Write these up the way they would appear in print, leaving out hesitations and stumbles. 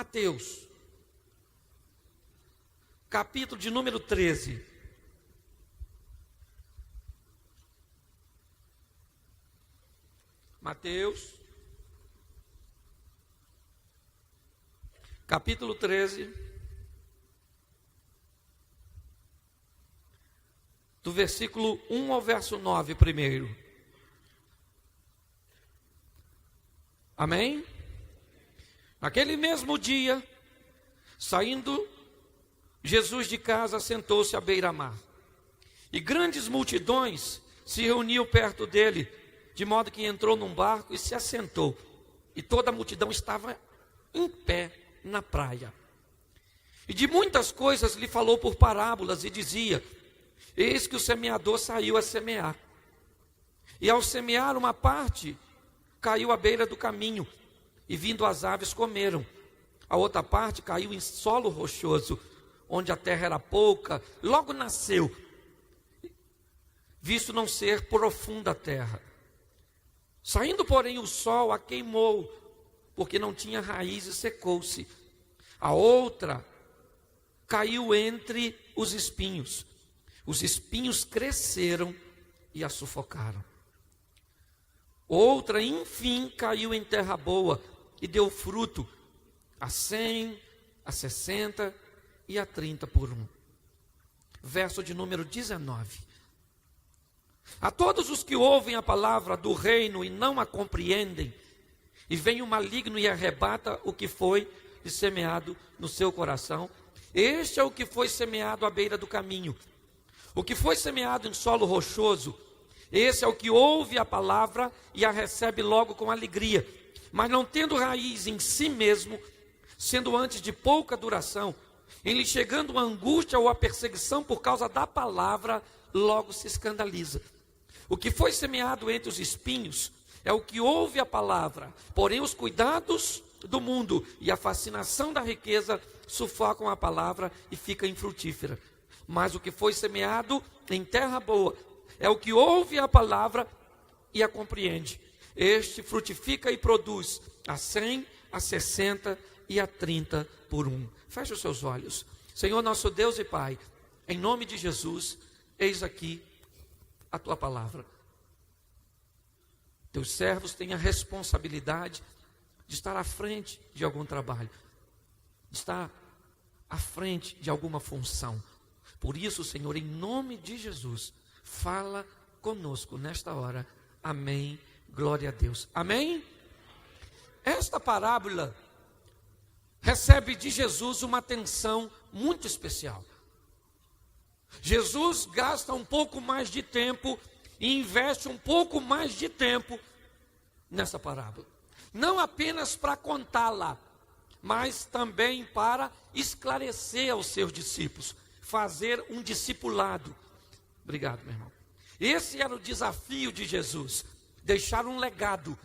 Mateus, capítulo de número 13. Mateus, capítulo 13, do versículo 1 ao verso 9 primeiro. Amém? Naquele mesmo dia, saindo Jesus de casa, sentou-se à beira-mar. E grandes multidões se reuniam perto dele, de modo que entrou num barco e se assentou. E toda a multidão estava em pé na praia. E de muitas coisas lhe falou por parábolas e dizia: eis que o semeador saiu a semear. E ao semear, uma parte caiu à beira do caminho, e vindo as aves comeram. A outra parte caiu em solo rochoso, onde a terra era pouca, logo nasceu, visto não ser profunda a terra. Saindo, porém, o sol a queimou, porque não tinha raiz e secou-se. A outra caiu entre os espinhos. Os espinhos cresceram e a sufocaram. Outra, enfim, caiu em terra boa e deu fruto, a 100, a 60 e a 30 por um. Verso de número 19. A todos os que ouvem a palavra do reino e não a compreendem, e vem o maligno e arrebata o que foi semeado no seu coração, este é o que foi semeado à beira do caminho. O que foi semeado em solo rochoso, esse é o que ouve a palavra e a recebe logo com alegria, mas não tendo raiz em si mesmo, sendo antes de pouca duração, em lhe chegando a angústia ou a perseguição por causa da palavra, logo se escandaliza. O que foi semeado entre os espinhos é o que ouve a palavra, porém os cuidados do mundo e a fascinação da riqueza sufocam a palavra e fica infrutífera. Mas o que foi semeado em terra boa é o que ouve a palavra e a compreende. Este frutifica e produz a 100, a 60 e a 30 por um. Feche os seus olhos. Senhor nosso Deus e Pai, em nome de Jesus, eis aqui a tua palavra. Teus servos têm a responsabilidade de estar à frente de algum trabalho, de estar à frente de alguma função. Por isso, Senhor, em nome de Jesus, fala conosco nesta hora. Amém. Glória a Deus. Amém? Esta parábola recebe de Jesus uma atenção muito especial. Jesus gasta um pouco mais de tempo e investe um pouco mais de tempo nessa parábola. Não apenas para contá-la, mas também para esclarecer aos seus discípulos, fazer um discipulado. Obrigado, meu irmão. Esse era o desafio de Jesus, deixar um legado.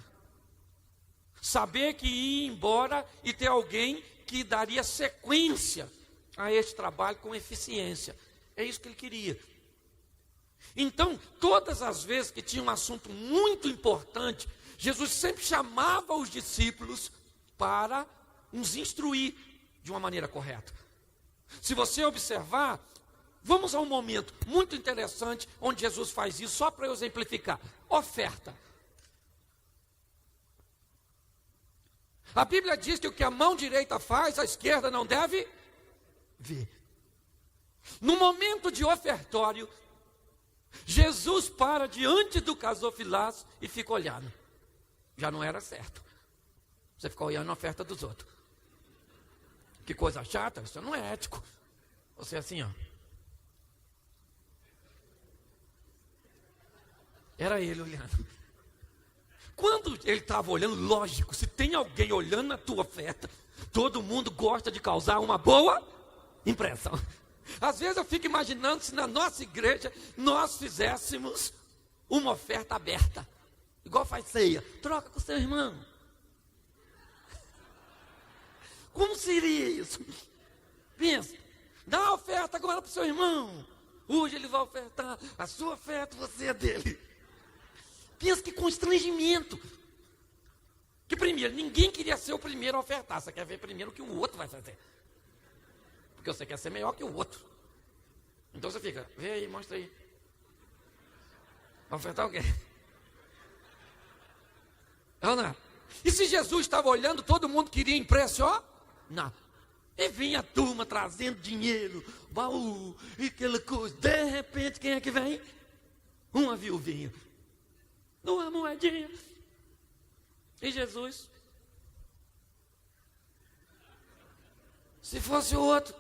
Saber que ia embora e ter alguém que daria sequência a este trabalho com eficiência. É isso que ele queria. Então, todas as vezes que tinha um assunto muito importante, Jesus sempre chamava os discípulos para nos instruir de uma maneira correta. Se você observar, vamos a um momento muito interessante onde Jesus faz isso, só para eu exemplificar. Oferta. A Bíblia diz que o que a mão direita faz, a esquerda não deve ver. No momento de ofertório, Jesus para diante do gasofilaço e fica olhando. Já não era certo. Você fica olhando a oferta dos outros. Que coisa chata, isso não é ético. Você assim, ó. Era ele olhando. Quando ele estava olhando, lógico, se tem alguém olhando a tua oferta, todo mundo gosta de causar uma boa impressão. Às vezes eu fico imaginando se na nossa igreja nós fizéssemos uma oferta aberta. Igual faz ceia. Troca com o seu irmão. Como seria isso? Pensa. Dá a oferta agora para o seu irmão. Hoje ele vai ofertar a sua oferta, você é dele. Pensa que constrangimento. Que primeiro, ninguém queria ser o primeiro a ofertar. Você quer ver primeiro o que o outro vai fazer. Porque você quer ser melhor que o outro. Então você fica, vê aí, mostra aí. Vai ofertar o quê? Não. E se Jesus estava olhando, todo mundo queria impressionar? Não. E vinha a turma trazendo dinheiro, baú, e aquela coisa. De repente, quem é que vem? Uma viuvinha. Uma moedinha. E Jesus? Se fosse o outro.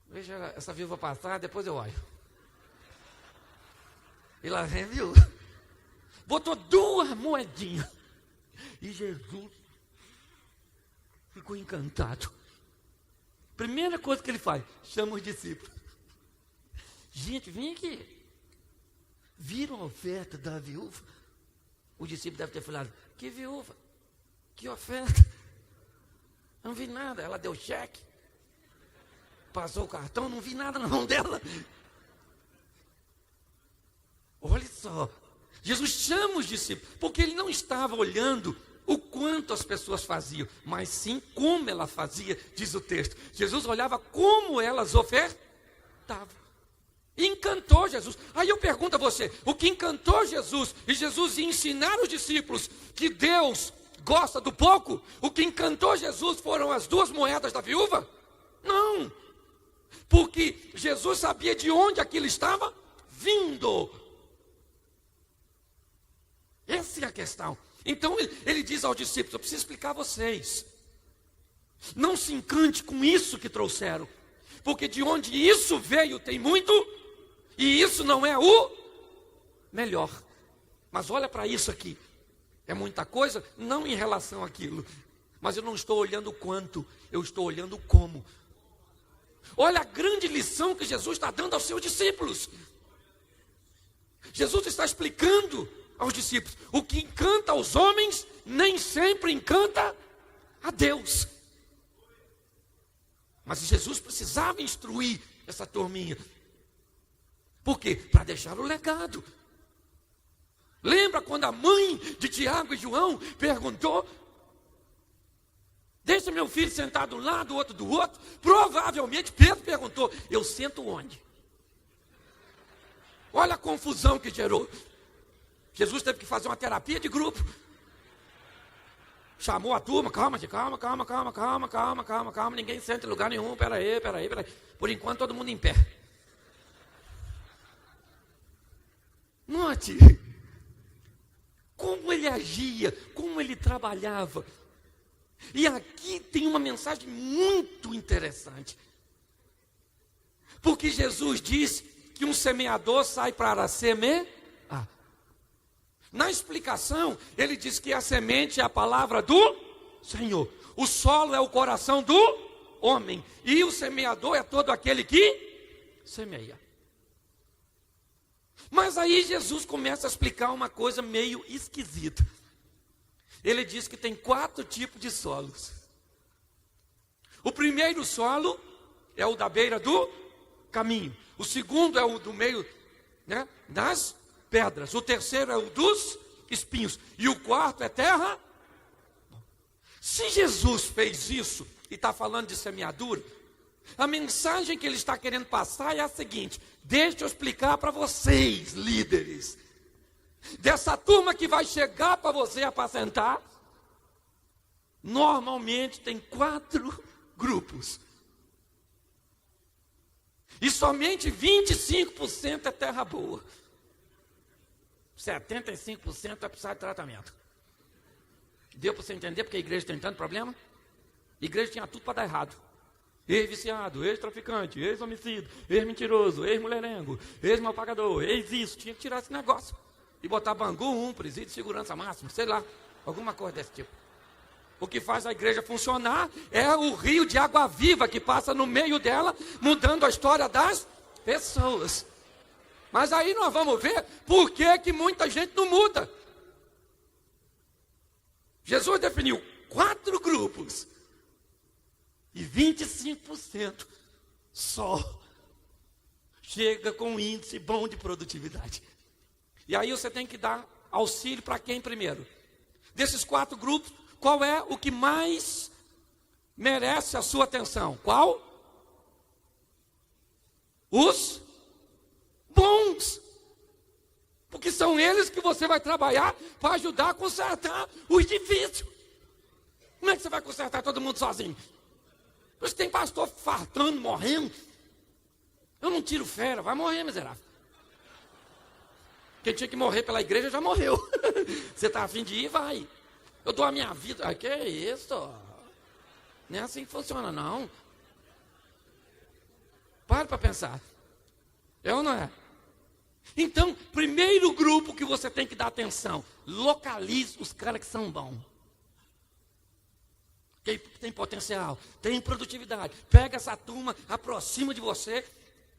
Deixa essa viúva passar, depois eu olho. E lá vem a viúva. Botou 2 moedinhas. E Jesus ficou encantado. Primeira coisa que ele faz, chama os discípulos. Gente, vem aqui. Viram a oferta da viúva? O discípulo deve ter falado, que viúva? Que oferta? Não vi nada, ela deu cheque. Passou o cartão, não vi nada na mão dela. Olha só, Jesus chama os discípulos, porque ele não estava olhando o quanto as pessoas faziam, mas sim como ela fazia, diz o texto. Jesus olhava como elas ofertavam. Encantou Jesus. Aí eu pergunto a você, o que encantou Jesus, e Jesus ia ensinar os discípulos que Deus gosta do pouco, o que encantou Jesus foram as 2 moedas da viúva? Não, porque Jesus sabia de onde aquilo estava vindo. Essa é a questão. Então ele diz aos discípulos, eu preciso explicar a vocês. Não se encante com isso que trouxeram, porque de onde isso veio tem muito, e isso não é o melhor. Mas olha para isso aqui. É muita coisa, não em relação àquilo. Mas eu não estou olhando o quanto, eu estou olhando o como. Olha a grande lição que Jesus está dando aos seus discípulos. Jesus está explicando aos discípulos, o que encanta aos homens, nem sempre encanta a Deus. Mas Jesus precisava instruir essa turminha. Por quê? Para deixar o legado. Lembra quando a mãe de Tiago e João perguntou, deixa meu filho sentado de um lado, o outro do outro? Provavelmente Pedro perguntou, eu sento onde? Olha a confusão que gerou. Jesus teve que fazer uma terapia de grupo. Chamou a turma, calma, ninguém senta em lugar nenhum, peraí. Por enquanto todo mundo em pé. Note como ele agia, como ele trabalhava. E aqui tem uma mensagem muito interessante. Porque Jesus diz que um semeador sai para semear. Na explicação, ele diz que a semente é a palavra do Senhor. O solo é o coração do homem. E o semeador é todo aquele que semeia. Mas aí Jesus começa a explicar uma coisa meio esquisita. Ele diz que tem 4 tipos de solos. O primeiro solo é o da beira do caminho. O segundo é o do meio, das pedras. O terceiro é o dos espinhos. E o quarto é terra. Se Jesus fez isso e está falando de semeadura, a mensagem que ele está querendo passar é a seguinte: deixa eu explicar para vocês, líderes, dessa turma que vai chegar para você apacentar, normalmente tem 4 grupos. E somente 25% é terra boa. 75% vai precisar de tratamento. Deu para você entender porque a igreja tem tanto problema? A igreja tinha tudo para dar errado. Ex-viciado, ex-traficante, ex-homicida, ex-mentiroso, ex-mulherengo, ex-malpagador, ex-isso. Tinha que tirar esse negócio. E botar Bangu, presídio de segurança máxima, sei lá, alguma coisa desse tipo. O que faz a igreja funcionar é o rio de água viva que passa no meio dela, mudando a história das pessoas. Mas aí nós vamos ver por que muita gente não muda. Jesus definiu 4 grupos. E 25% só chega com um índice bom de produtividade. E aí você tem que dar auxílio para quem primeiro? Desses 4 grupos, qual é o que mais merece a sua atenção? Qual? Os bons. Porque são eles que você vai trabalhar para ajudar a consertar o edifício. Como é que você vai consertar todo mundo sozinho? Você tem pastor fartando, morrendo. Eu não tiro fera, vai morrer, miserável. Quem tinha que morrer pela igreja já morreu. Você está afim de ir, vai. Eu dou a minha vida. Que é isso? Não é assim que funciona, não. Para pensar. É ou não é? Então, primeiro grupo que você tem que dar atenção. Localize os caras que são bons. Quem tem potencial, tem produtividade. Pega essa turma, aproxima de você.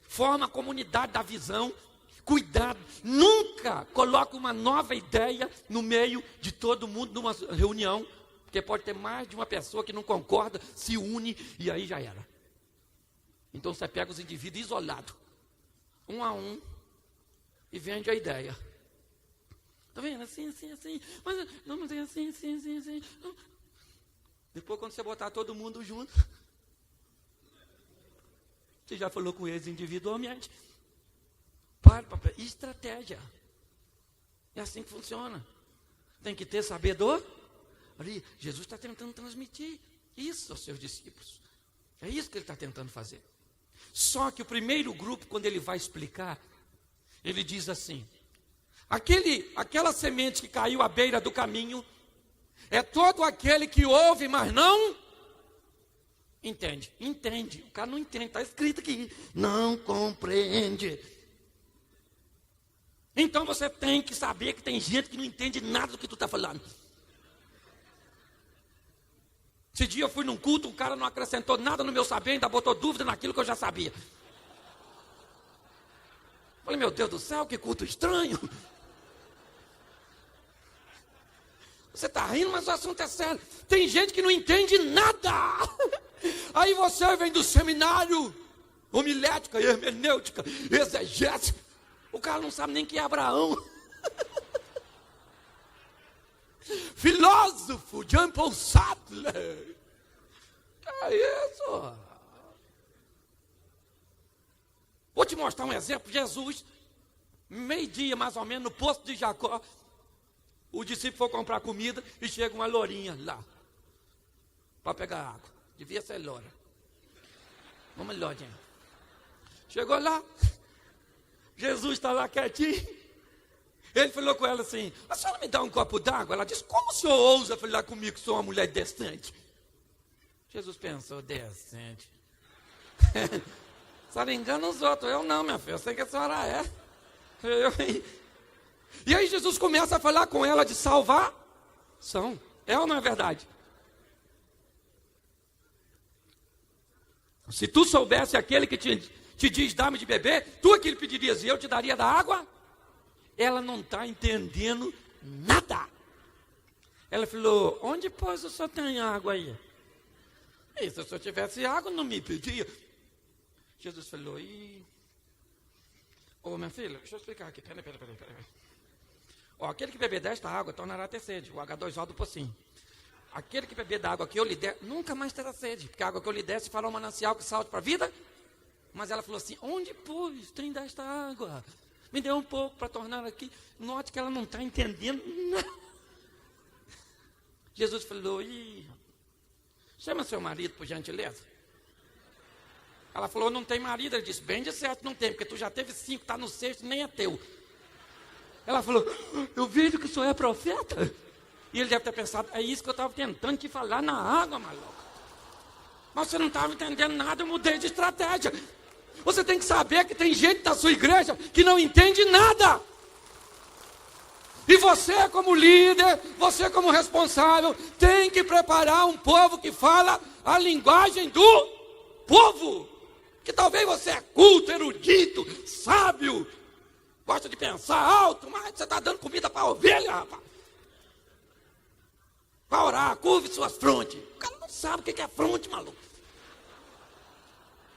Forma a comunidade da visão. Cuidado, nunca coloque uma nova ideia no meio de todo mundo numa reunião, porque pode ter mais de uma pessoa que não concorda, se une e aí já era. Então você pega os indivíduos isolados, um a um, e vende a ideia. Está vendo? Assim, mas não, mas é assim. Não. Depois quando você botar todo mundo junto, você já falou com eles individualmente. Estratégia. É assim que funciona. Tem que ter sabedoria. Jesus está tentando transmitir isso aos seus discípulos. É isso que ele está tentando fazer. Só que o primeiro grupo, quando ele vai explicar, ele diz assim: aquela semente que caiu à beira do caminho é todo aquele que ouve, mas não entende. O cara não entende, está escrito aqui, não compreende. Então você tem que saber que tem gente que não entende nada do que tu está falando. Esse dia eu fui num culto, um cara não acrescentou nada no meu saber, ainda botou dúvida naquilo que eu já sabia. Falei, meu Deus do céu, que culto estranho. Você está rindo, mas o assunto é sério. Tem gente que não entende nada. Aí você vem do seminário, homilética, hermenêutica, exegética. O cara não sabe nem quem é Abraão. Filósofo, Jean Paul Sartre. É isso. Vou te mostrar um exemplo. Jesus, meio-dia mais ou menos, no poço de Jacó, o discípulo foi comprar comida e chega uma lourinha lá para pegar água. Devia ser loura. Vamos lorinha. Chegou lá. Jesus está lá quietinho. Ele falou com ela assim: a senhora me dá um copo d'água? Ela disse: como o senhor ousa falar comigo que sou uma mulher decente? Jesus pensou: decente. A senhora engana os outros. Eu não, minha filha, eu sei que a senhora é. E aí Jesus começa a falar com ela de salvação. É ou não é verdade? Se tu soubesse aquele que te diz, dá-me de beber, tu é que lhe pedirias e eu te daria da água? Ela não está entendendo nada. Ela falou: onde, pois, o senhor tem água aí? E se o senhor tivesse água, não me pedia. Jesus falou: ô minha filha, deixa eu explicar aqui, peraí. Ó, aquele que beber desta água tornará a ter sede, o H2O do pocinho. Aquele que beber da água que eu lhe der, nunca mais terá sede, porque a água que eu lhe der se fará um manancial que salte para a vida. Mas ela falou assim: onde, pois, tem desta água? Me dê um pouco para tornar aqui. Note que ela não está entendendo nada. Jesus falou: chama seu marido, por gentileza. Ela falou: não tem marido. Ele disse: bem de certo não tem, porque tu já teve 5, está no 6º, nem é teu. Ela falou: eu vejo que o senhor é profeta. E ele deve ter pensado: é isso que eu estava tentando te falar na água, maluco. Mas você não estava entendendo nada, eu mudei de estratégia. Você tem que saber que tem gente da sua igreja que não entende nada. E você como líder, você como responsável, tem que preparar um povo que fala a linguagem do povo. Que talvez você é culto, erudito, sábio, gosta de pensar alto, mas você está dando comida para a ovelha, rapaz. Para orar, curve suas frontes. O cara não sabe o que é fronte, maluco.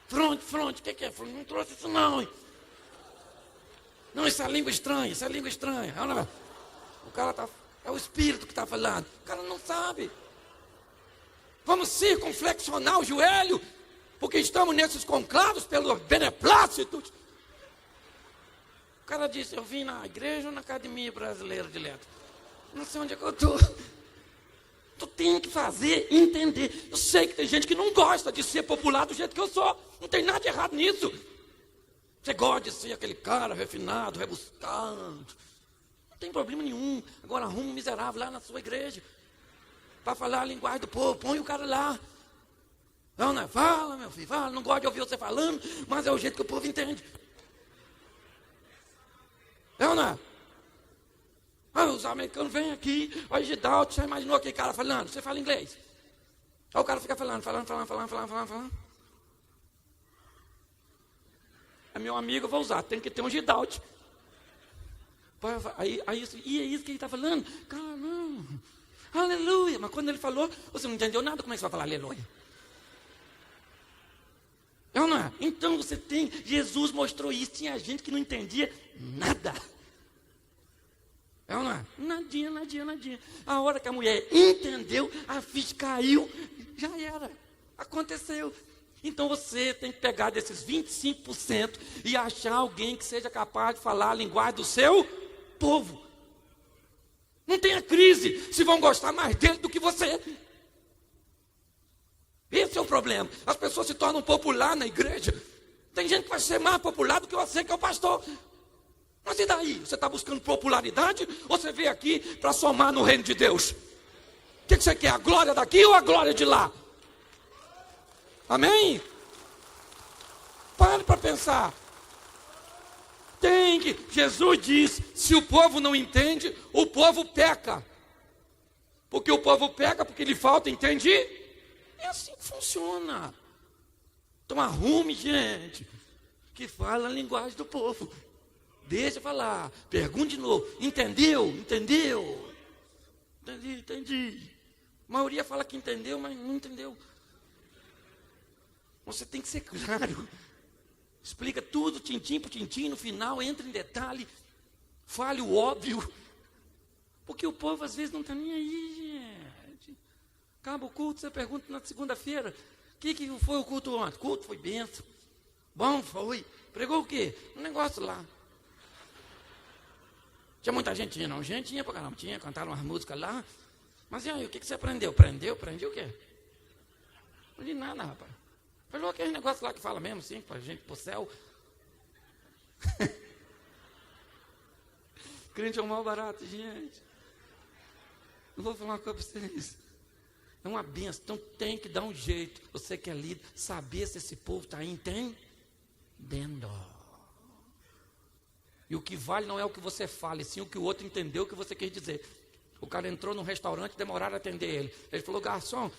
Fronte, o que é fronte? Não trouxe isso não, hein? Não, isso é língua estranha, O cara está... É o Espírito que está falando. O cara não sabe. Vamos circunflexionar o joelho, porque estamos nesses conclavos pelos beneplácitos. O cara disse, eu vim na igreja ou na Academia Brasileira de Letras? Não sei onde é que eu estou. Tu tem que fazer entender. Eu sei que tem gente que não gosta de ser popular do jeito que eu sou. Não tem nada de errado nisso. Você gosta de ser aquele cara refinado, rebuscado. Não tem problema nenhum. Agora arruma um miserável lá na sua igreja para falar a linguagem do povo. Põe o cara lá. Não, não é? Fala, meu filho, fala. Não gosto de ouvir você falando, mas é o jeito que o povo entende. Não, não é? Os americanos vêm aqui, olha, Gidalto, você imaginou aquele cara falando? Você fala inglês? Aí o cara fica falando. É meu amigo, eu vou usar, tem que ter um Gidalto. E é isso que ele está falando? Cara, não. Aleluia. Mas quando ele falou, você não entendeu nada, como é que você vai falar aleluia? Não é? Então você tem, Jesus mostrou isso, tinha gente que não entendia nada. Não é? Nadinha. A hora que a mulher entendeu, a ficha caiu, já era. Aconteceu. Então você tem que pegar desses 25% e achar alguém que seja capaz de falar a linguagem do seu povo. Não tenha crise se vão gostar mais dele do que você. Esse é o problema. As pessoas se tornam popular na igreja. Tem gente que vai ser mais popular do que você, que é o pastor. Mas e daí? Você está buscando popularidade ou você veio aqui para somar no reino de Deus? O que você quer? A glória daqui ou a glória de lá? Amém? Pare para pensar. Jesus diz, se o povo não entende, o povo peca. Porque o povo peca porque lhe falta entender. É assim que funciona. Então arrume gente que fala a linguagem do povo. Deixa falar, pergunte de novo. Entendeu? Entendi. A maioria fala que entendeu, mas não entendeu. Você tem que ser claro. Explica tudo, tintim por tintim, no final entra em detalhe. Fale o óbvio. Porque o povo às vezes não está nem aí, gente. Acaba o culto, você pergunta na segunda-feira. O que foi o culto ontem? O culto foi bênção. Bom, foi. Pregou o quê? Um negócio lá. Tinha muita gente, tinha não? Gente, tinha pra caramba. Cantaram umas músicas lá. Mas e aí, o que você aprendeu? Aprendeu o quê? Não li nada, rapaz. Falou aquele negócio lá que fala mesmo, assim, pra gente ir pro céu. Crente é um mal barato, gente. Eu vou falar uma coisa para vocês. É uma benção, então tem que dar um jeito. Você que é líder, saber se esse povo está entendendo. E o que vale não é o que você fala, e sim o que o outro entendeu o que você quis dizer. O cara entrou num restaurante, demoraram a atender ele. Ele falou, garçom,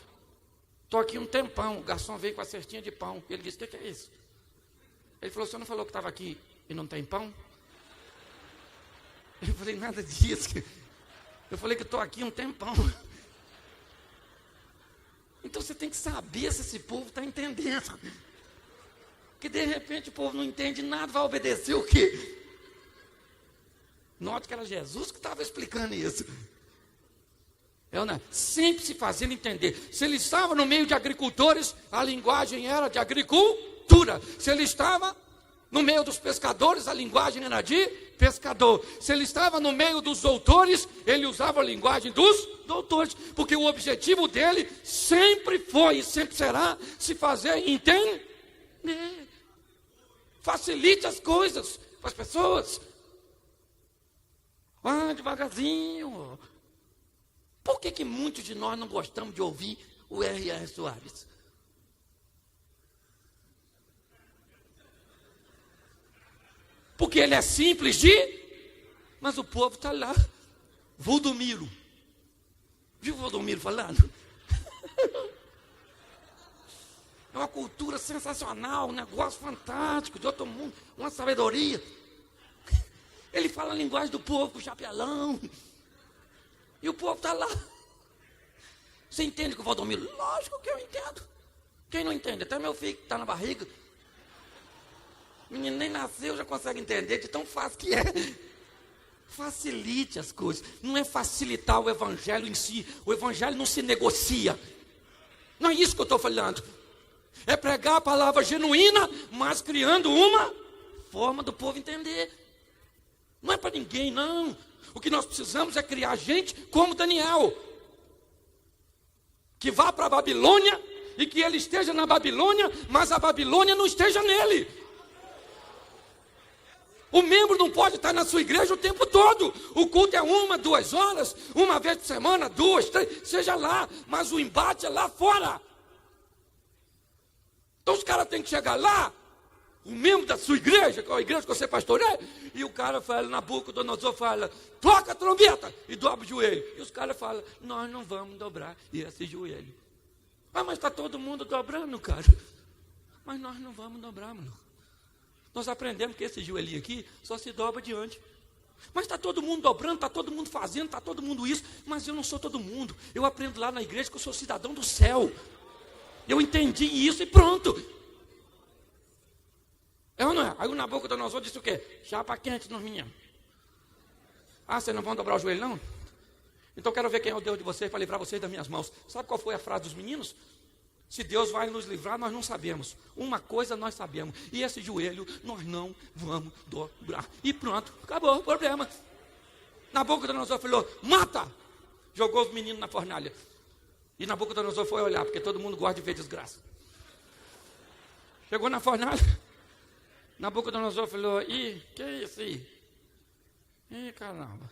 estou aqui um tempão. O garçom veio com a cestinha de pão. Ele disse, o que é isso? Ele falou, o senhor não falou que estava aqui e não tem pão? Eu falei, nada disso. Eu falei que estou aqui um tempão. Então você tem que saber se esse povo está entendendo. Que de repente o povo não entende nada, vai obedecer o quê? Note que era Jesus que estava explicando isso. Sempre se fazendo entender. Se ele estava no meio de agricultores, a linguagem era de agricultura. Se ele estava no meio dos pescadores, a linguagem era de pescador. Se ele estava no meio dos doutores, ele usava a linguagem dos doutores. Porque o objetivo dele sempre foi e sempre será se fazer entender. Facilite as coisas para as pessoas. Vá devagarzinho. Por que muitos de nós não gostamos de ouvir o R.R. Soares? Porque ele é simples mas o povo está lá. Valdomiro. Viu o Valdomiro falando? É uma cultura sensacional, um negócio fantástico, de outro mundo, uma sabedoria. Ele fala a linguagem do povo, o chapelão. E o povo está lá. Você entende que o Valdomiro? Lógico que eu entendo. Quem não entende? Até meu filho que está na barriga. O menino nem nasceu, já consegue entender de tão fácil que é. facilite as coisas. Não é facilitar o evangelho em si. O evangelho não se negocia. Não é isso que eu estou falando. É pregar a palavra genuína, mas criando uma forma do povo entender. Não é para ninguém, não. O que nós precisamos é criar gente como Daniel, que vá para a Babilônia e que ele esteja na Babilônia, mas a Babilônia não esteja nele. O membro não pode estar na sua igreja o tempo todo. O culto é 1, 2 horas, uma vez por semana, 2, 3, seja lá, mas o embate é lá fora. Então os caras têm que chegar lá, o membro da sua igreja, que é a igreja que você pastoreia, e o cara fala, Nabucodonosor fala, toca a trombeta, e dobra o joelho. E os caras falam, nós não vamos dobrar esse joelho. Ah, mas está todo mundo dobrando, cara. Mas nós não vamos dobrar, mano. Nós aprendemos que esse joelhinho aqui só se dobra diante. Mas está todo mundo dobrando, está todo mundo fazendo, está todo mundo isso. Mas eu não sou todo mundo. Eu aprendo lá na igreja que eu sou cidadão do céu. Eu entendi isso e pronto. É ou não é? Aí o Nabucodonosor disse o quê? Chapa quente nos meninos. Ah, vocês não vão dobrar o joelho, não? Então quero ver quem é o Deus de vocês para livrar vocês das minhas mãos. Sabe qual foi a frase dos meninos? Se Deus vai nos livrar, nós não sabemos. Uma coisa nós sabemos. E esse joelho nós não vamos dobrar. E pronto, acabou o problema. Nabucodonosor falou, mata! Jogou os meninos na fornalha. E Nabucodonosor foi olhar, porque todo mundo gosta de ver desgraça. Chegou na fornalha. Nabucodonosor falou, que é isso aí? Caramba.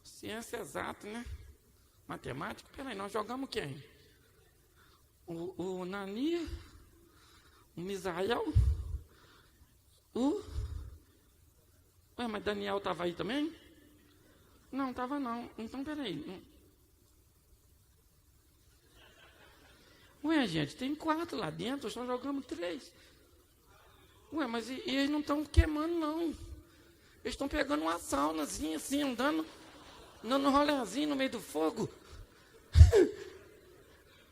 Ciência exata, né? Matemática? Peraí, nós jogamos quem? O Nani, o Misael, Ué, mas Daniel estava aí também? Não, estava não. Então, peraí. Ué, gente, tem 4 lá dentro, só jogamos 3. Ué, mas e eles não estão queimando, não. Eles estão pegando uma saunazinha assim, andando no rolezinho no meio do fogo.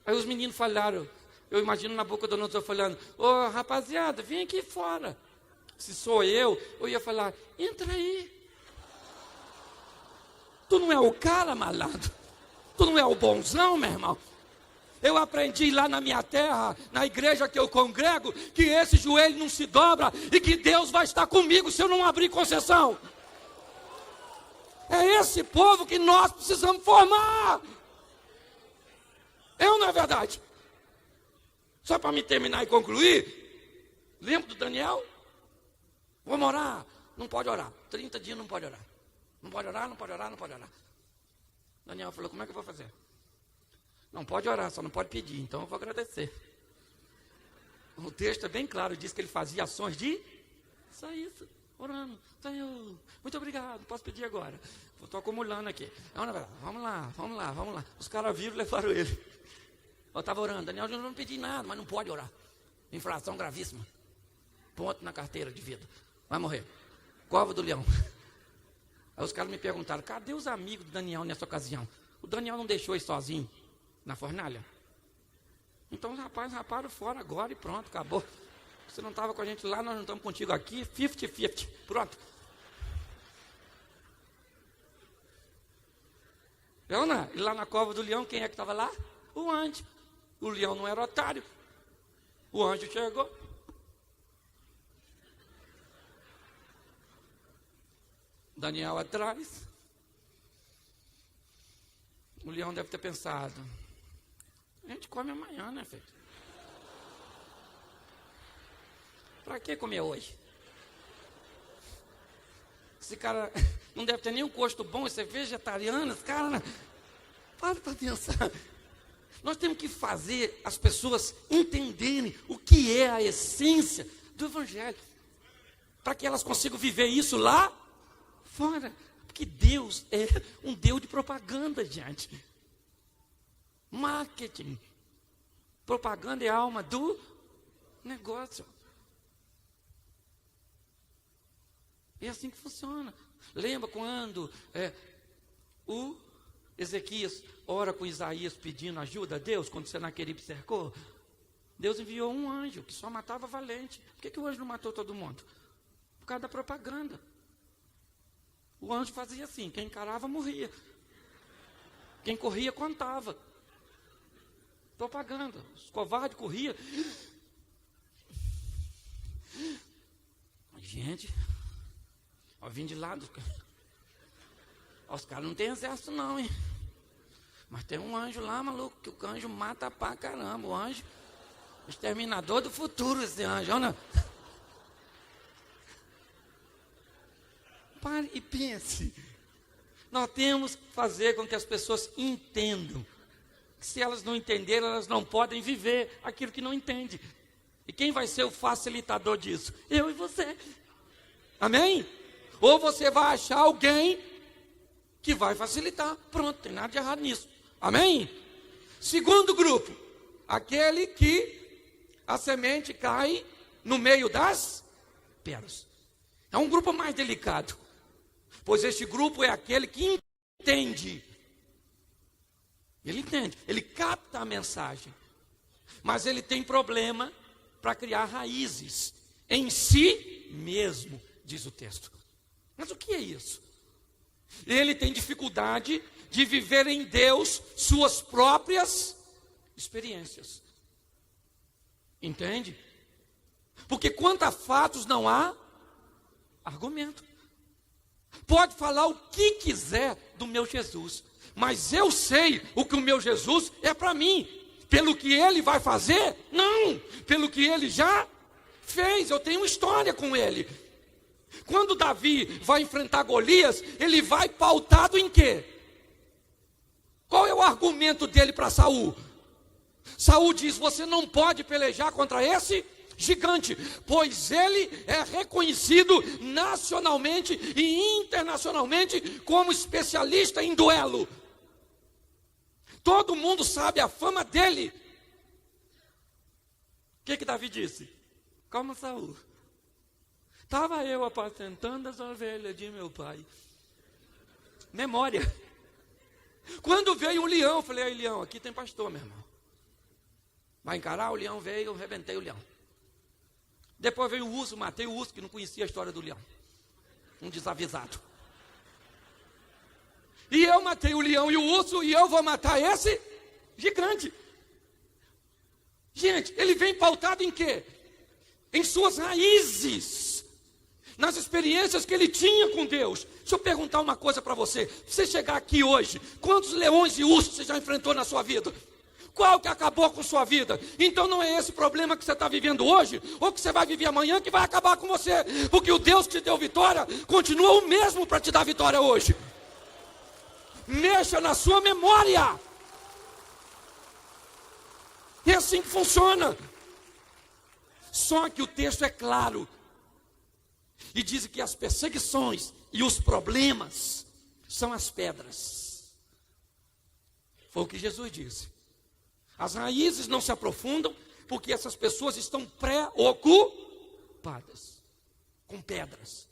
Aí os meninos falaram, eu imagino Nabucodonosor falando, ô rapaziada, vem aqui fora. Se sou eu ia falar, entra aí. Tu não é o cara, malandro? Tu não é o bonzão, meu irmão? Eu aprendi lá na minha terra, na igreja que eu congrego, que esse joelho não se dobra e que Deus vai estar comigo se eu não abrir concessão. É esse povo que nós precisamos formar. É ou não é verdade? Só para me terminar e concluir, lembra do Daniel? Vamos orar. Não pode orar. 30 dias não pode orar. Não pode orar, não pode orar, não pode orar. Daniel falou, como é que eu vou fazer? Não pode orar, só não pode pedir, então eu vou agradecer. O texto é bem claro, diz que ele fazia ações de só isso, orando. Senhor, muito obrigado, posso pedir agora. Estou acumulando aqui. Vamos lá. Os caras viram e levaram ele. Eu estava orando, Daniel, eu não pedi nada, mas não pode orar. Infração gravíssima. Ponto na carteira de vida. Vai morrer. Cova do leão. Aí os caras me perguntaram, cadê os amigos do Daniel nessa ocasião? O Daniel não deixou ele sozinho na fornalha? Então os rapazes raparam fora agora e pronto, acabou. Você não estava com a gente lá, nós não estamos contigo aqui, 50-50, pronto. Leona, e lá na cova do leão, quem é que estava lá? O anjo. O leão não era otário. O anjo chegou. Daniel atrás. O leão deve ter pensado, a gente come amanhã, né, filho? Para que comer hoje? Esse cara não deve ter nenhum gosto bom, esse é vegetariano, esse cara... Né? Para pensar. Nós temos que fazer as pessoas entenderem o que é a essência do Evangelho, para que elas consigam viver isso lá fora. Porque Deus é um Deus de propaganda, gente. Marketing. Propaganda é a alma do negócio. É assim que funciona. Lembra quando o Ezequias ora com Isaías pedindo ajuda a Deus, quando Senaqueribe cercou? Deus enviou um anjo que só matava valente. Por que o anjo não matou todo mundo? Por causa da propaganda. O O anjo fazia assim, quem encarava morria. Quem corria contava. Propaganda. Os covardes corriam. Gente, ó, vim de lado. Os caras não tem exército não, hein? Mas tem um anjo lá, maluco, que o anjo mata pra caramba. O anjo, exterminador do futuro, esse anjo, olha. Pare e pense. Nós temos que fazer com que as pessoas entendam. Se elas não entenderem, elas não podem viver aquilo que não entendem. E quem vai ser o facilitador disso? Eu e você. Amém? Ou você vai achar alguém que vai facilitar. Pronto, tem nada de errado nisso. Amém? Segundo grupo, aquele que a semente cai no meio das pedras. É um grupo mais delicado. Pois este grupo é aquele que entende. Ele entende, ele capta a mensagem. Mas ele tem problema para criar raízes em si mesmo, diz o texto. Mas o que é isso? Ele tem dificuldade de viver em Deus suas próprias experiências. Entende? Porque quanto a fatos não há argumento. Pode falar o que quiser do meu Jesus, mas eu sei o que o meu Jesus é para mim. Pelo que ele vai fazer? Não, pelo que ele já fez. Eu tenho história com ele. Quando Davi vai enfrentar Golias, ele vai pautado em quê? Qual é o argumento dele para Saul? Saul diz: você não pode pelejar contra esse gigante, pois ele é reconhecido nacionalmente e internacionalmente como especialista em duelo. Todo mundo sabe a fama dele. O que Davi disse? Calma, Saul. Estava eu apacentando as ovelhas de meu pai. Memória. Quando veio o leão, eu falei: aí, leão, aqui tem pastor, meu irmão. Vai encarar? O leão veio, eu arrebentei o leão. Depois veio o urso, matei o urso, que não conhecia a história do leão. Um desavisado. E eu matei o leão e o urso, e eu vou matar esse gigante. Gente, ele vem pautado em quê? Em suas raízes, nas experiências que ele tinha com Deus. Deixa eu perguntar uma coisa para você. Você chegar aqui hoje, quantos leões e ursos você já enfrentou na sua vida? Qual que acabou com sua vida? Então não é esse problema que você está vivendo hoje, ou que você vai viver amanhã, que vai acabar com você. Porque o Deus que te deu vitória, continua o mesmo para te dar vitória hoje. Mexa na sua memória. É assim que funciona. Só que o texto é claro. E diz que as perseguições e os problemas são as pedras. Foi o que Jesus disse. As raízes não se aprofundam porque essas pessoas estão preocupadas com pedras,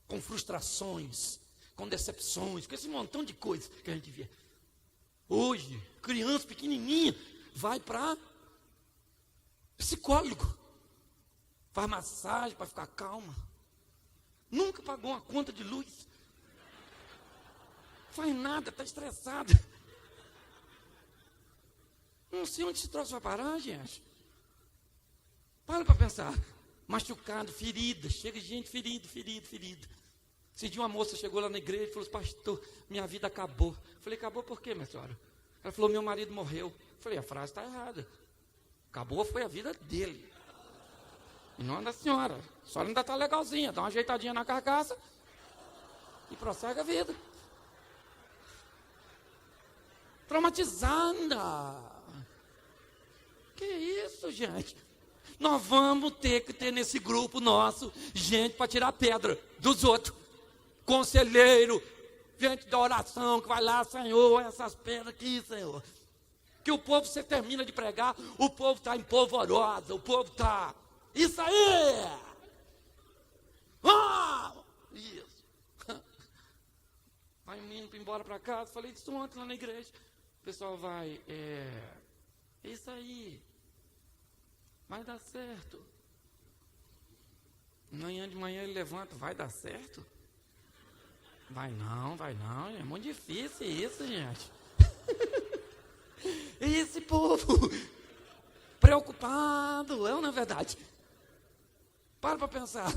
com frustrações, com decepções, com esse montão de coisas que a gente vê. Hoje, criança pequenininha vai para psicólogo, faz massagem para ficar calma. Nunca pagou uma conta de luz. Faz nada, está estressada. Não sei onde esse troço vai parar, gente. Para pensar. Machucado, ferida, chega gente ferido. Esse dia uma moça chegou lá na igreja e falou: pastor, minha vida acabou. Eu falei: acabou por quê, minha senhora? Ela falou: meu marido morreu. Eu falei: a frase está errada. Acabou foi a vida dele. E não da senhora. A senhora ainda está legalzinha, dá uma ajeitadinha na carcaça e prossegue a vida. Traumatizada. Que isso, gente? Nós vamos ter que ter nesse grupo nosso gente para tirar pedra dos outros. Conselheiro, gente da oração que vai lá: Senhor, essas pedras aqui, Senhor. Que o povo, você termina de pregar, o povo está em polvorosa, o povo está... Isso aí! Ah! Isso. Vai indo embora para casa, falei isso ontem lá na igreja. O pessoal vai, isso aí, vai dar certo. Amanhã de manhã ele levanta: vai dar certo? Vai não, é muito difícil isso, gente. Esse povo preocupado, é ou não é verdade? Para pensar.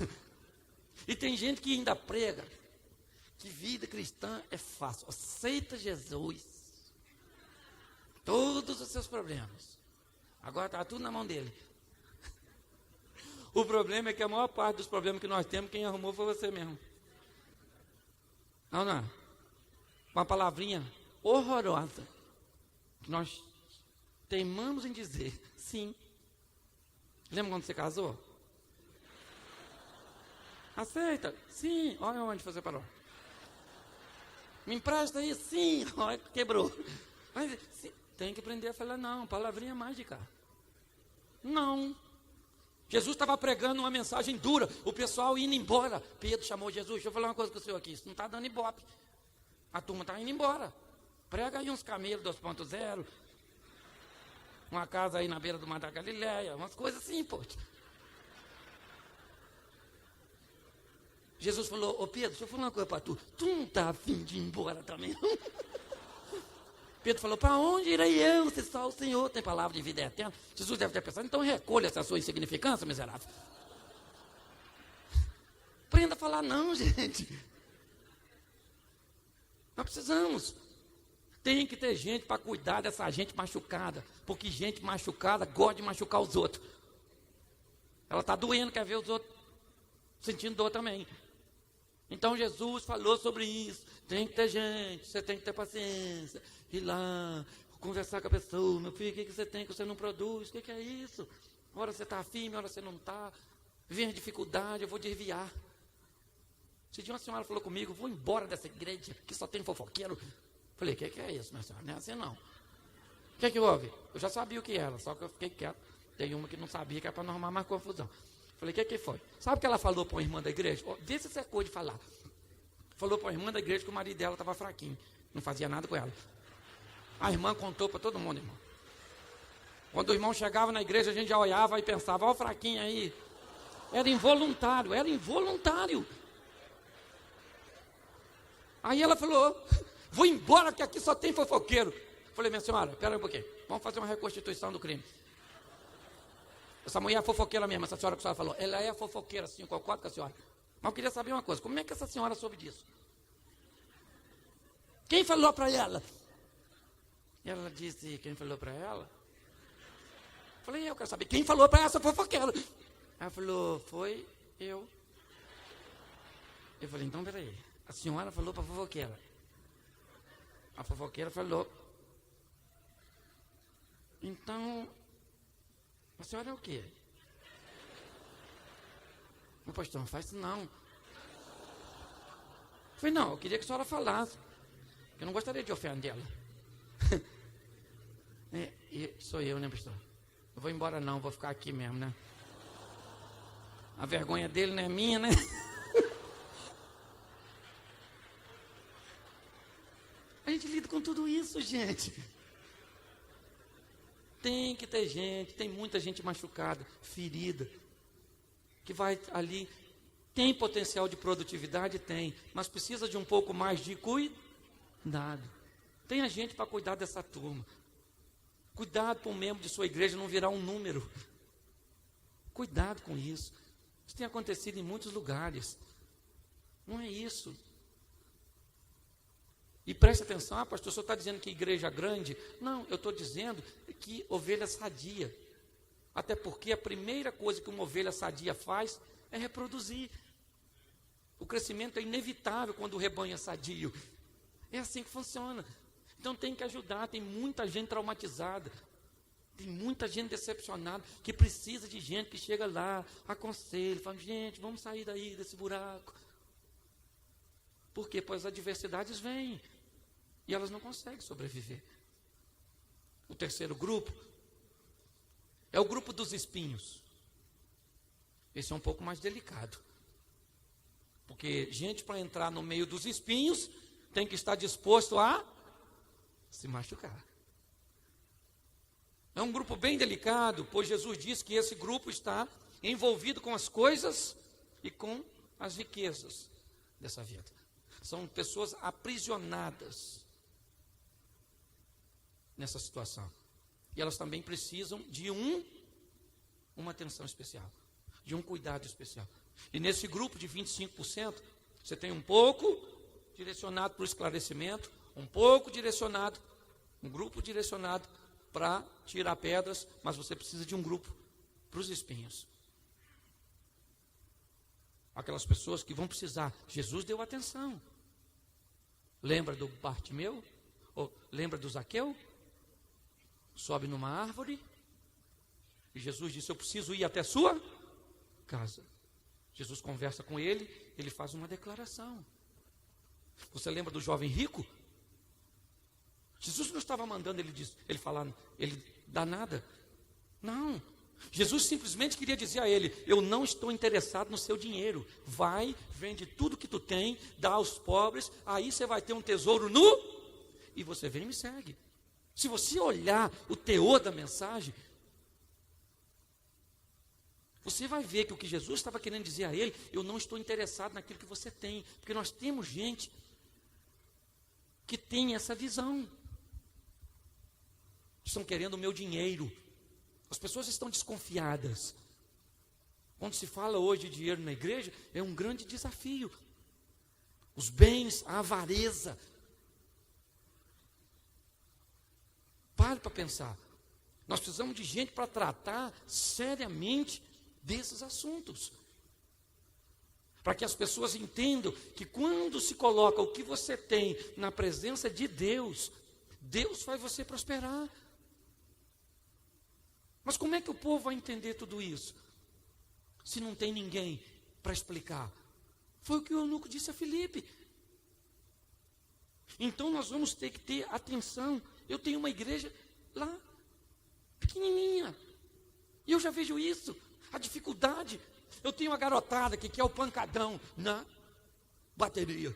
E tem gente que ainda prega que vida cristã é fácil. Aceita Jesus. Todos os seus problemas. Agora está tudo na mão dele. O problema é que a maior parte dos problemas que nós temos, quem arrumou foi você mesmo. Não. Uma palavrinha horrorosa que nós teimamos em dizer sim. Lembra quando você casou? Aceita? Sim. Olha onde você parou. Me empresta aí? Sim. Olha, quebrou. Mas sim, tem que aprender a falar não. Palavrinha mágica. Não. Jesus estava pregando uma mensagem dura, o pessoal indo embora. Pedro chamou Jesus, deixa eu falar uma coisa com o senhor aqui, isso não está dando ibope. A turma está indo embora. Prega aí uns camelos 2.0, uma casa aí na beira do Mar da Galileia, umas coisas assim, pô. Jesus falou, ô Pedro, deixa eu falar uma coisa para tu não está a fim de ir embora também, não? Pedro falou, para onde irei eu, se só o Senhor tem palavra de vida eterna? Jesus deve ter pensado, então recolha essa sua insignificância, miserável. Aprenda a falar não, gente. Nós precisamos. Tem que ter gente para cuidar dessa gente machucada, porque gente machucada gosta de machucar os outros. Ela está doendo, quer ver os outros sentindo dor também. Então Jesus falou sobre isso. Tem que ter gente, você tem que ter paciência. Ir lá, conversar com a pessoa. Meu filho, o que você tem que você não produz? O que é isso? Uma hora você está firme, uma hora você não está. Vem a dificuldade, eu vou desviar. Esse dia uma senhora falou comigo, vou embora dessa igreja que só tem fofoqueiro. Falei, o que é isso, minha senhora? Não é assim não. O que houve? Eu já sabia o que era, só que eu fiquei quieto. Tem uma que não sabia, que é para não arrumar mais confusão. Falei, o que foi? Sabe o que ela falou para uma irmã da igreja? Vê se secou de falar. Falou para uma irmã da igreja que o marido dela estava fraquinho. Não fazia nada com ela. A irmã contou para todo mundo, irmão. Quando o irmão chegava na igreja, a gente já olhava e pensava, ó o fraquinho aí. Era involuntário. Aí ela falou, vou embora que aqui só tem fofoqueiro. Falei, minha senhora, espera aí um pouquinho. Vamos fazer uma reconstituição do crime. Essa mulher é fofoqueira mesmo, essa senhora que a senhora falou. Ela é fofoqueira, sim, eu concordo com a senhora. Mas eu queria saber uma coisa, como é que essa senhora soube disso? Quem falou para ela? Ela disse, quem falou para ela? Falei, eu quero saber, quem falou para essa fofoqueira? Ela falou, foi eu. Eu falei, então peraí, a senhora falou para a fofoqueira. A fofoqueira falou. Então, a senhora é o quê? Meu pastor, não faz isso não. Eu falei, não, eu queria que a senhora falasse. Eu não gostaria de ofendê-la. Sou eu, né, pastor? Eu vou embora não, vou ficar aqui mesmo, né? A vergonha dele não é minha, né? A gente lida com tudo isso, gente. Tem que ter gente, tem muita gente machucada, ferida, que vai ali, tem potencial de produtividade? Tem, mas precisa de um pouco mais de cuidado. Tenha gente para cuidar dessa turma. Cuidado para um membro de sua igreja não virar um número. Cuidado com isso. Isso tem acontecido em muitos lugares. Não é isso. E preste atenção, pastor, o senhor está dizendo que igreja grande? Não, eu estou dizendo que ovelha sadia. Até porque a primeira coisa que uma ovelha sadia faz é reproduzir. O crescimento é inevitável quando o rebanho é sadio. É assim que funciona. Então tem que ajudar, tem muita gente traumatizada, tem muita gente decepcionada, que precisa de gente que chega lá, aconselha, fala, gente, vamos sair daí desse buraco. Por quê? Pois as adversidades vêm e elas não conseguem sobreviver. O terceiro grupo é o grupo dos espinhos. Esse é um pouco mais delicado. Porque gente para entrar no meio dos espinhos tem que estar disposto a se machucar. É um grupo bem delicado, pois Jesus diz que esse grupo está envolvido com as coisas e com as riquezas dessa vida. São pessoas aprisionadas nessa situação. E elas também precisam de uma atenção especial, de um cuidado especial. E nesse grupo de 25%, você tem um pouco direcionado para o esclarecimento, um grupo direcionado para tirar pedras, mas você precisa de um grupo para os espinhos. Aquelas pessoas que vão precisar. Jesus deu atenção. Lembra do Bartimeu? Ou lembra do Zaqueu? Sobe numa árvore e Jesus disse: eu preciso ir até a sua casa. Jesus conversa com ele, ele faz uma declaração. Você lembra do jovem rico? Jesus não estava mandando ele falar, ele dar nada. Não. Jesus simplesmente queria dizer a ele: eu não estou interessado no seu dinheiro. Vai, vende tudo que tu tem, dá aos pobres, aí você vai ter um tesouro e você vem e me segue. Se você olhar o teor da mensagem, você vai ver que o que Jesus estava querendo dizer a ele: eu não estou interessado naquilo que você tem. Porque nós temos gente que tem essa visão. Estão querendo o meu dinheiro. As pessoas estão desconfiadas. Quando se fala hoje de dinheiro na igreja, é um grande desafio. Os bens, a avareza. Pare para pensar. Nós precisamos de gente para tratar seriamente desses assuntos. Para que as pessoas entendam que quando se coloca o que você tem na presença de Deus, Deus faz você prosperar. Mas como é que o povo vai entender tudo isso? Se não tem ninguém para explicar. Foi o que o eunuco disse a Filipe. Então nós vamos ter que ter atenção. Eu tenho uma igreja lá, pequenininha, e eu já vejo isso, a dificuldade. Eu tenho uma garotada que quer o pancadão na bateria.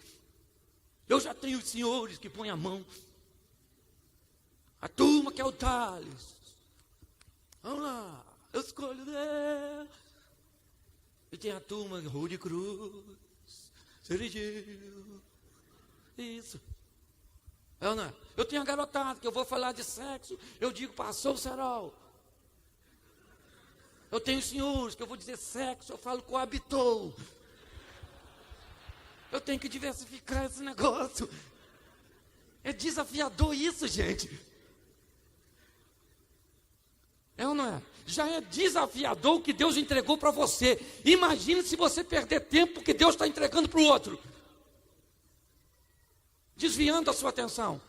Eu já tenho os senhores que põem a mão. A turma quer o Thales. Vamos lá, eu escolho Deus. E tem a turma Rude Cruz, Serigil. Isso. Eu tenho a garotada que eu vou falar de sexo, eu digo: passou o cerol. Eu tenho senhores que eu vou dizer sexo, eu falo coabitou. Eu tenho que diversificar esse negócio. É desafiador isso, gente. É ou não é? Já é desafiador o que Deus entregou para você. Imagine se você perder tempo que Deus está entregando para o outro, desviando a sua atenção.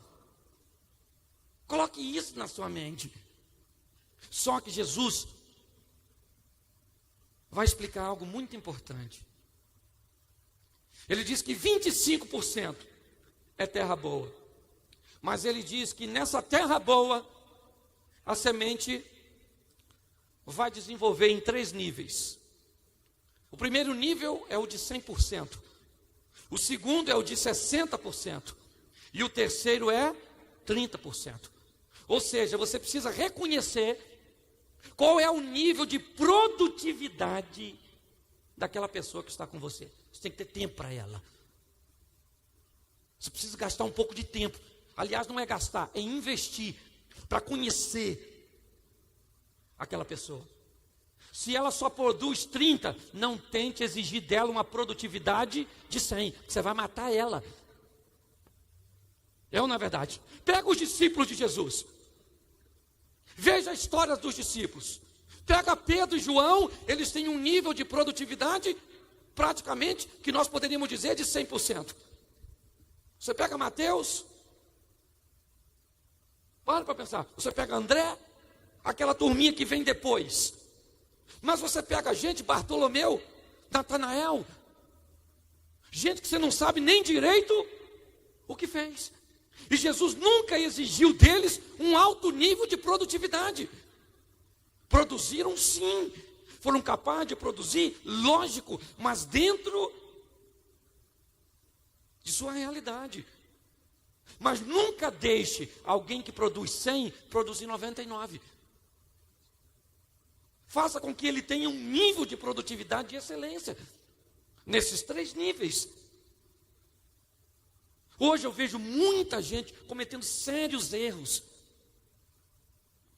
Coloque isso na sua mente. Só que Jesus vai explicar algo muito importante. Ele diz que 25% é terra boa. Mas ele diz que nessa terra boa, a semente vai desenvolver em 3 níveis. O primeiro nível é o de 100%. O segundo é o de 60%. E o terceiro é 30%. Ou seja, você precisa reconhecer qual é o nível de produtividade daquela pessoa que está com você. Você tem que ter tempo para ela. Você precisa gastar um pouco de tempo. Aliás, não é gastar, é investir para conhecer aquela pessoa. Se ela só produz 30, não tente exigir dela uma produtividade de 100. Você vai matar ela. É ou não é verdade? Pega os discípulos de Jesus. Veja a história dos discípulos. Pega Pedro e João, eles têm um nível de produtividade praticamente, que nós poderíamos dizer, de 100%. Você pega Mateus, para pensar. Você pega André, aquela turminha que vem depois. Mas você pega gente, Bartolomeu, Natanael, gente que você não sabe nem direito o que fez. E Jesus nunca exigiu deles um alto nível de produtividade. Produziram sim, foram capazes de produzir, lógico, mas dentro de sua realidade. Mas nunca deixe alguém que produz 100 produzir 99. Faça com que ele tenha um nível de produtividade de excelência. Nesses 3 níveis. Hoje eu vejo muita gente cometendo sérios erros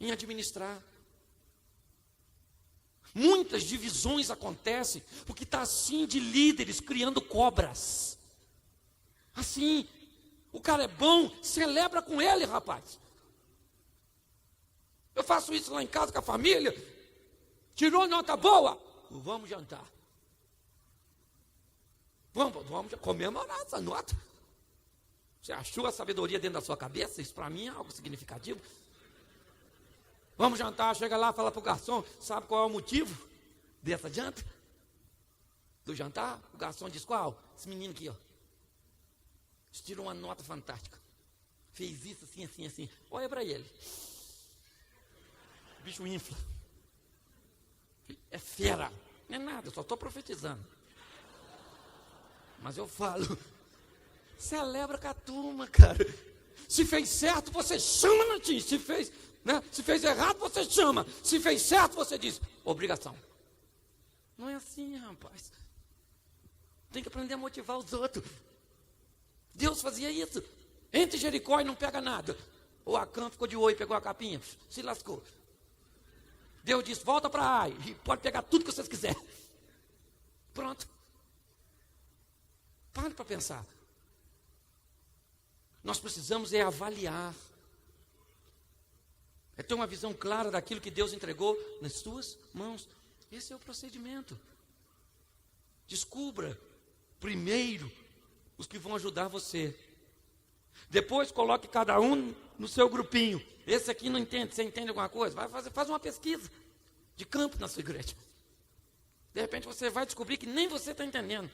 em administrar. Muitas divisões acontecem porque está assim de líderes criando cobras. Assim, o cara é bom, celebra com ele, rapaz. Eu faço isso lá em casa com a família. Tirou nota boa? Vamos jantar. Vamos comemorar essa nota. Você achou a sabedoria dentro da sua cabeça? Isso para mim é algo significativo. Vamos jantar, chega lá, fala para o garçom, sabe qual é o motivo dessa janta? Do jantar? O garçom diz, qual? Esse menino aqui, ó. Tirou uma nota fantástica. Fez isso, assim, assim, assim. Olha para ele. O bicho infla. É fera. Não é nada, eu só estou profetizando. Mas eu falo, celebra com a turma, cara. Se fez certo, você chama na tia. Se fez errado, você chama. Se fez certo, você diz, obrigação. Não é assim, rapaz. Tem que aprender a motivar os outros. Deus fazia isso. Entre Jericó e não pega nada. O Acã ficou de olho, pegou a capinha, se lascou. Deus disse, volta para Ai, e pode pegar tudo que vocês quiserem. Pronto. Pare para pensar. Nós precisamos avaliar. É ter uma visão clara daquilo que Deus entregou nas suas mãos. Esse é o procedimento. Descubra primeiro os que vão ajudar você. Depois coloque cada um no seu grupinho. Esse aqui não entende, você entende alguma coisa? Faz uma pesquisa de campo na sua igreja. De repente você vai descobrir que nem você está entendendo.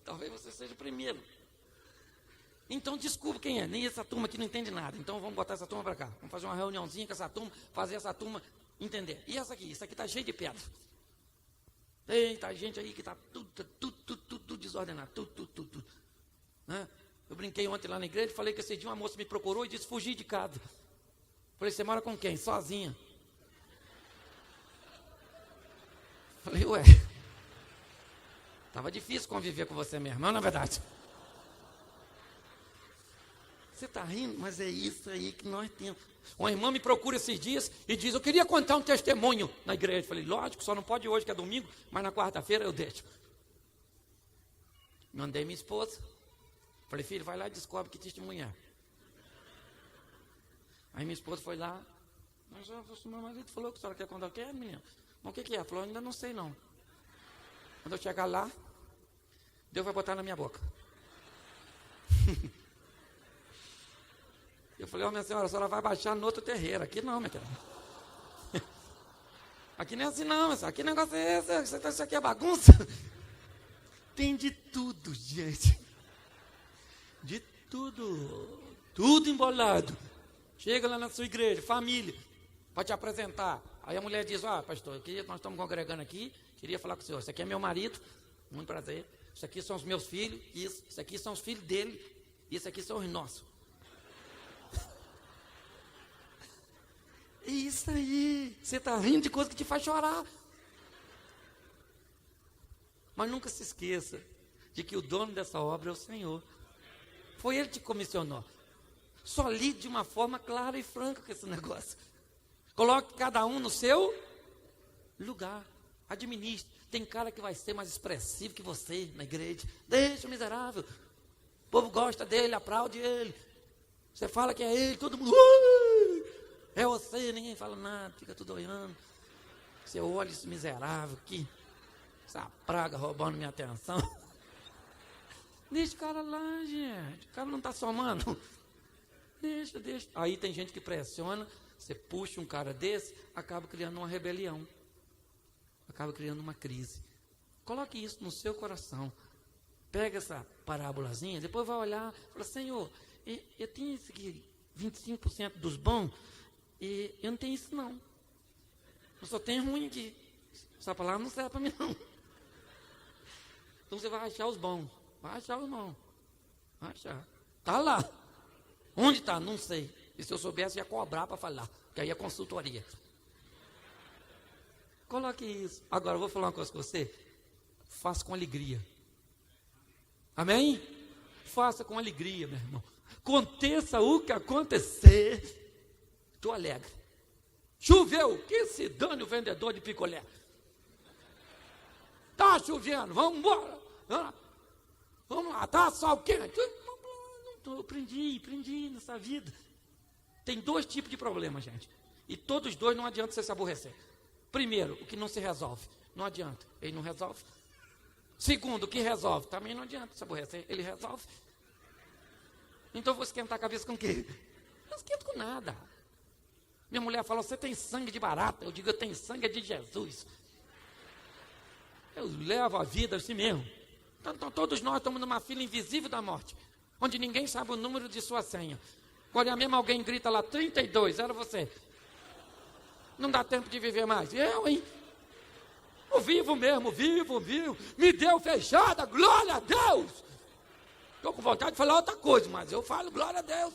Talvez você seja o primeiro. Então descubra quem é. Nem essa turma aqui não entende nada. Então vamos botar essa turma para cá. Vamos fazer uma reuniãozinha com essa turma, fazer essa turma entender. E essa aqui? Isso aqui está cheio de pedra. Eita, gente aí que está tudo desordenado. Tudo. Né? Eu brinquei ontem lá na igreja, falei que esse dia uma moça me procurou e disse, fugi de casa. Falei, você mora com quem? Sozinha. Falei, ué. Estava difícil conviver com você mesmo, não é verdade? Você está rindo, mas é isso aí que nós temos. Uma irmã me procura esses dias e diz, eu queria contar um testemunho na igreja. Falei, lógico, só não pode hoje que é domingo, mas na quarta-feira eu deixo. Mandei minha esposa. Falei, filho, vai lá e descobre que testemunhar. Aí minha esposa foi lá. Mas meu marido falou que a senhora quer contar o que é, menina? Mas o que é? Ela falou, ainda não sei não. Quando eu chegar lá, Deus vai botar na minha boca. Eu falei, minha senhora, a senhora vai baixar no outro terreiro. Aqui não, minha querida. Aqui não é assim não, aqui negócio é esse, isso aqui é bagunça. Tem de tudo, gente. De tudo. Tudo embolado. Chega lá na sua igreja, família, para te apresentar. Aí a mulher diz, pastor, nós estamos congregando aqui, queria falar com o senhor. Esse aqui é meu marido, muito prazer. Isso aqui são os meus filhos, isso aqui são os filhos dele, isso aqui são os nossos. É isso aí. Você está rindo de coisa que te faz chorar. Mas nunca se esqueça de que o dono dessa obra é o Senhor. Foi Ele que te comissionou. Só lide de uma forma clara e franca com esse negócio. Coloque cada um no seu lugar. Administre. Tem cara que vai ser mais expressivo que você na igreja. Deixa o miserável. O povo gosta dele, aplaude ele. Você fala que é ele, todo mundo... É você, ninguém fala nada, fica tudo olhando. Você olha esse miserável aqui, essa praga roubando minha atenção. Deixa o cara lá, gente. O cara não está somando. Deixa. Aí tem gente que pressiona, você puxa um cara desse, acaba criando uma rebelião. Acaba criando uma crise. Coloque isso no seu coração. Pega essa parábolazinha, depois vai olhar e fala, Senhor, eu tenho isso aqui, 25% dos bons, e eu não tenho isso não. Eu só tenho ruim aqui. Essa palavra não serve para mim não. Então você vai achar os bons. Vai achar os bons. Vai achar. Está lá. Onde está? Não sei. E se eu soubesse, ia cobrar para falar. Porque aí é consultoria. Coloque isso. Agora, eu vou falar uma coisa com você. Faça com alegria. Amém? Faça com alegria, meu irmão. Aconteça o que acontecer, estou alegre. Choveu, que se dane o vendedor de picolé. Está chovendo, vamos embora. Vamos lá, está sol quente. Eu aprendi nessa vida. Tem 2 tipos de problemas, gente. E todos 2 não adianta você se aborrecer. Primeiro, o que não se resolve. Não adianta, ele não resolve. Segundo, o que resolve. Também não adianta se aborrecer, ele resolve. Então eu vou esquentar a cabeça com o quê? Não esquento com nada. Minha mulher fala, você tem sangue de barata. Eu digo, eu tenho sangue de Jesus. Eu levo a vida assim mesmo. Então todos nós estamos numa fila invisível da morte, onde ninguém sabe o número de sua senha. Agora mesmo alguém grita lá, 32, era você. Não dá tempo de viver mais. Eu, hein? Eu vivo mesmo, vivo. Me deu fechada, glória a Deus. Estou com vontade de falar outra coisa, mas eu falo glória a Deus.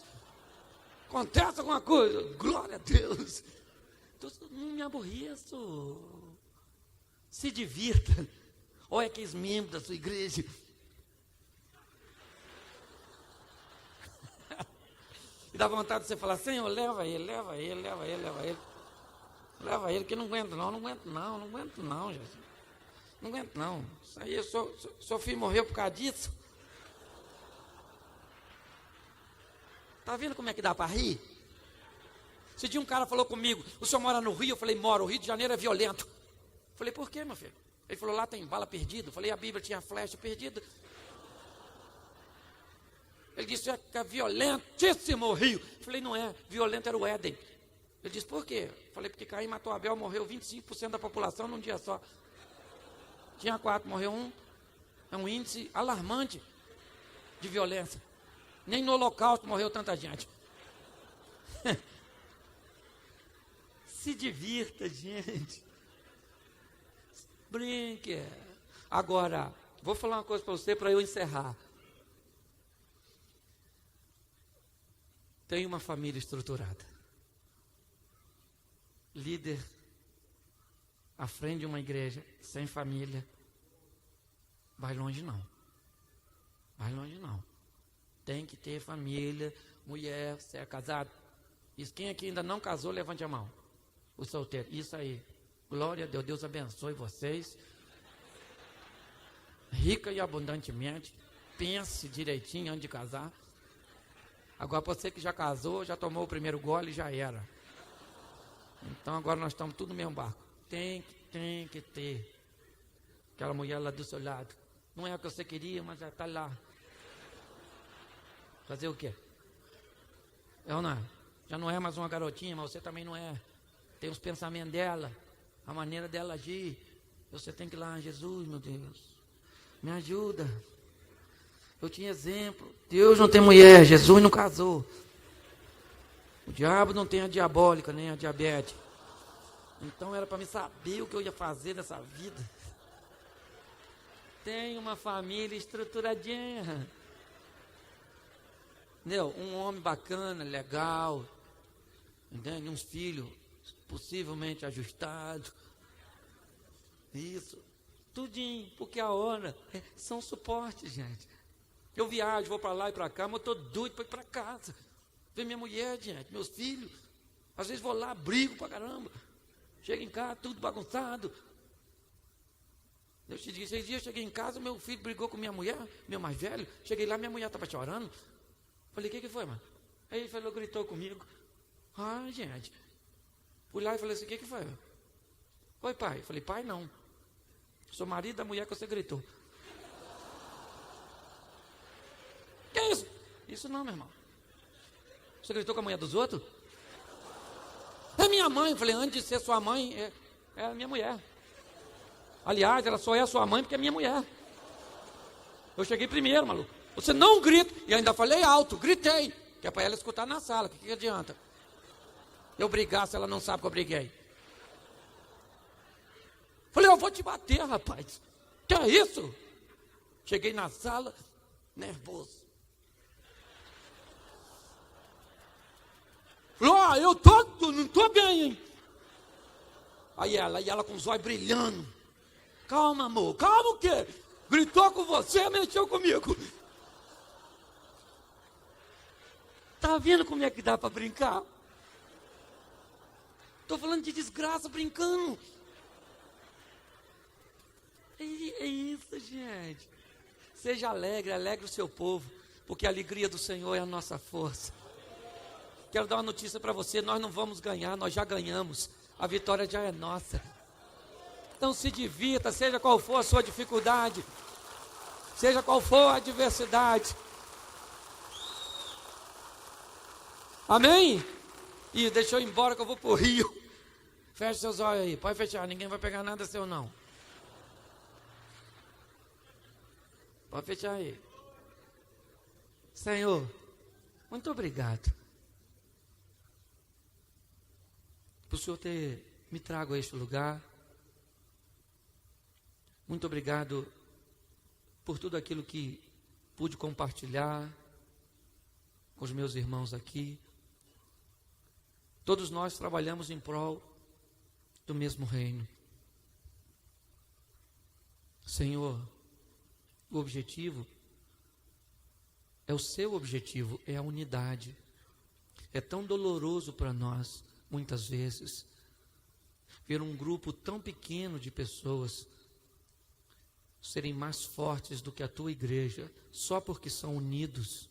Acontece alguma coisa, glória a Deus. Então, não me aborreço. Se divirta. Olha aqueles membros da sua igreja. E dá vontade de você falar, Senhor, leva ele, que não aguento não, Jesus. Não aguento não. Isso aí, seu filho morreu por causa disso. Tá vendo como é que dá para rir? Esse dia um cara falou comigo, o senhor mora no Rio? Eu falei, moro, o Rio de Janeiro é violento. Eu falei, por quê, meu filho? Ele falou, lá tem bala perdida. Eu falei, a Bíblia tinha flecha perdida. Ele disse, é violentíssimo o Rio. Eu falei, não é, violento era o Éden. Ele disse, por quê? Eu falei, porque Caim matou Abel, morreu 25% da população num dia só. Tinha 4, morreu 1. É um índice alarmante de violência. Nem no Holocausto morreu tanta gente. Se divirta, gente. Brinque. Agora, vou falar uma coisa para você para eu encerrar. Tem uma família estruturada. Líder à frente de uma igreja sem família. Vai longe não. Tem que ter família, mulher, você é casado. Isso, quem aqui ainda não casou, levante a mão. O solteiro, isso aí. Glória a Deus, Deus abençoe vocês. Rica e abundantemente. Pense direitinho antes de casar. Agora, você que já casou, já tomou o primeiro gole e já era. Então, agora nós estamos tudo no mesmo barco. Tem que ter aquela mulher lá do seu lado. Não é o que você queria, mas já está lá. Fazer o quê? Eu não. Já não é mais uma garotinha, mas você também não é. Tem os pensamentos dela, a maneira dela agir. Você tem que ir lá, Jesus, meu Deus, me ajuda. Eu tinha exemplo. Deus não tem mulher, Jesus não casou. O diabo não tem a diabólica, nem a diabetes. Então era para me saber o que eu ia fazer nessa vida. Tem uma família estruturadinha. Entendeu? Um homem bacana, legal, entende? Uns filhos possivelmente ajustados. Isso. Tudinho, porque a hora são suportes, gente. Eu viajo, vou para lá e para cá, mas eu estou doido para ir para casa. Ver minha mulher, gente, meus filhos. Às vezes vou lá, brigo para caramba. Chego em casa, tudo bagunçado. Eu te disse, 6 dias eu cheguei em casa, meu filho brigou com minha mulher, meu mais velho. Cheguei lá, minha mulher estava chorando. Falei, o que foi, mano? Aí ele falou, gritou comigo. Ah, gente. Fui lá e falei assim, o que foi? Oi, pai. Falei, pai, não. Sou marido da mulher que você gritou. Que é isso? Isso não, meu irmão. Você gritou com a mulher dos outros? É minha mãe. Falei, antes de ser sua mãe, é a minha mulher. Aliás, ela só é a sua mãe porque é minha mulher. Eu cheguei primeiro, maluco. Você não grita. E ainda falei alto, gritei. Que é para ela escutar na sala. O que adianta? Eu brigar se ela não sabe que eu briguei. Falei, eu vou te bater, rapaz. Que é isso? Cheguei na sala, nervoso. Falei, eu não tô bem, hein? Aí ela com os olhos brilhando. Calma, amor. Calma o quê? Gritou com você, mexeu comigo. Tá vendo como é que dá para brincar? Estou falando de desgraça brincando. É isso, gente. Seja alegre, alegre o seu povo, porque a alegria do Senhor é a nossa força. Quero dar uma notícia para você, nós não vamos ganhar, nós já ganhamos. A vitória já é nossa. Então se divirta, seja qual for a sua dificuldade, seja qual for a adversidade. Amém? E deixa eu ir embora que eu vou para o Rio. Feche seus olhos aí, pode fechar, ninguém vai pegar nada seu não. Pode fechar aí. Senhor, muito obrigado por o Senhor ter me trago a este lugar. Muito obrigado por tudo aquilo que pude compartilhar com os meus irmãos aqui. Todos nós trabalhamos em prol do mesmo reino. Senhor, o objetivo é o seu objetivo, é a unidade. É tão doloroso para nós, muitas vezes, ver um grupo tão pequeno de pessoas serem mais fortes do que a tua igreja, só porque são unidos.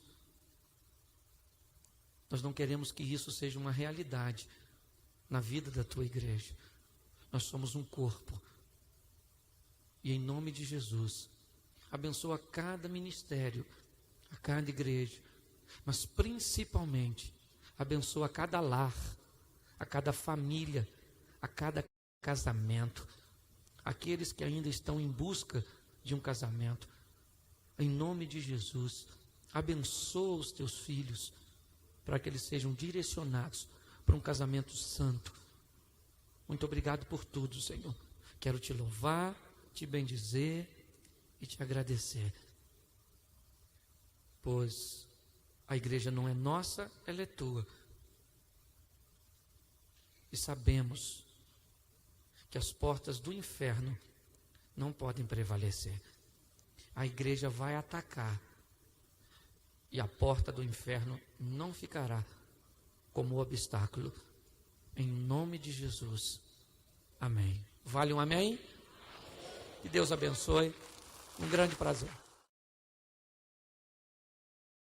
Nós não queremos que isso seja uma realidade na vida da tua igreja. Nós somos um corpo. E em nome de Jesus, abençoa cada ministério, a cada igreja, mas principalmente, abençoa cada lar, a cada família, a cada casamento, aqueles que ainda estão em busca de um casamento. Em nome de Jesus, abençoa os teus filhos, para que eles sejam direcionados para um casamento santo. Muito obrigado por tudo, Senhor. Quero te louvar, te bendizer e te agradecer, pois a igreja não é nossa, ela é tua. E sabemos que as portas do inferno não podem prevalecer. A igreja vai atacar e a porta do inferno não ficará como obstáculo. Em nome de Jesus. Amém. Vale um amém? Que Deus abençoe. Um grande prazer.